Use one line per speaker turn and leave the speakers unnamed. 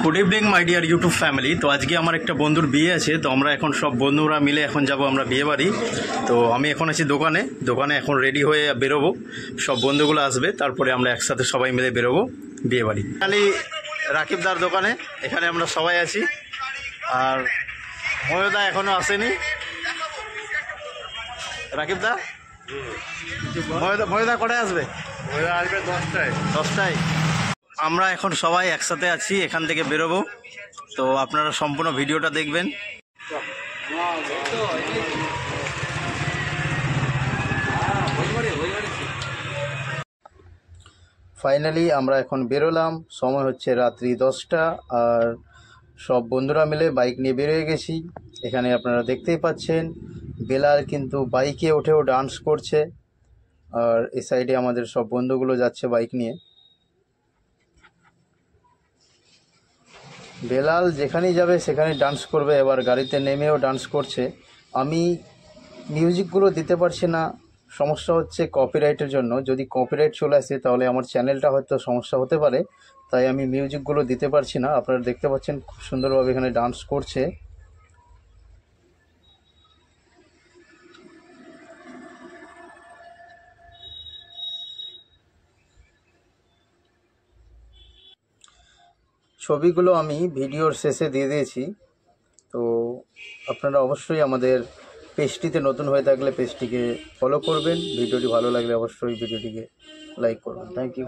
Good evening my dear YouTube family. তো আজকে আমার একটা বন্ধুর বিয়ে আছে, তো আমরা এখন সব বন্ধুরা মিলে এখন যাব আমরা বিয়ে বাড়ি। তো আমি এখন আছি দোকানে এখন রেডি হয়ে বেরোবো, সব বন্ধুগুলো আসবে, তারপরে আমরা একসাথে সবাই মিলে বেরোবো বিয়ে বাড়ি। খালি রাকিবদার দোকানে এখানে আমরা সবাই আছি, আর ময়দা এখনও আসেনি। রাকিবদা, ময়দা কটায় আসবে?
ময়দা আসবে 10টায়।
10টায়। আমরা এখন সবাই একসাথে আছি, এখান থেকে বেরোবো, তো আপনারা সম্পূর্ণ ভিডিওটা দেখবেন। ফাইনালি আমরা এখন বেরোলাম, সময় হচ্ছে রাত্রি 10টা, আর সব বন্ধুরা মিলে বাইক নিয়ে বেরিয়ে গেছি। এখানে আপনারা দেখতেই পাচ্ছেন বেলাল কিন্তু বাইকে উঠেও ডান্স করছে, আর এই সাইডে আমাদের সব বন্ধুগুলো যাচ্ছে বাইক নিয়ে। বেলাল যেখানেই যাবে সেখানেই ডান্স করবে, এবার গাড়িতে নেমেও ডান্স করছে। আমি মিউজিকগুলো দিতে পারছি না, সমস্যা হচ্ছে কপিরাইটের জন্য। যদি কপিরাইট চলে আসে তাহলে আমার চ্যানেলটা হয়তো সমস্যা হতে পারে, তাই আমি মিউজিকগুলো দিতে পারছি না। আপনারা দেখতে পাচ্ছেন খুব সুন্দরভাবে এখানে ডান্স করছে। ছবিগুলো আমি ভিডিওর শেষে দিয়ে দিয়েছি, তো আপনারা অবশ্যই আমাদের পেজটিতে নতুন হয়ে থাকলে পেজটিকে ফলো করবেন। ভিডিওটি ভালো লাগলে অবশ্যই ভিডিওটিকে লাইক করবেন। Thank you.